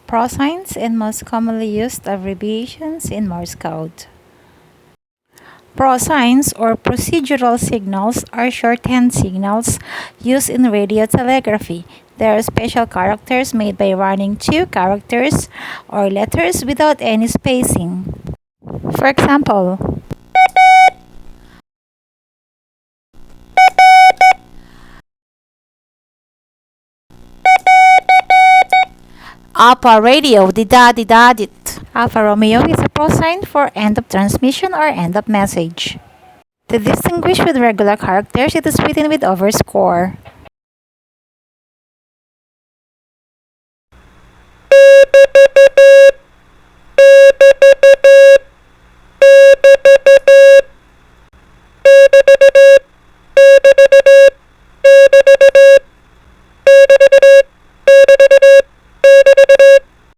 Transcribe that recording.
Prosigns and most commonly used abbreviations in Morse code. Prosigns or procedural signals are shorthand signals used in radio telegraphy. They are special characters made by running two characters or letters without any spacing. For example, Alpha Radio, dida-dida-dit. Alpha Romeo is a prosign for end of transmission or end of message. To distinguish with regular characters, it is written with overscore.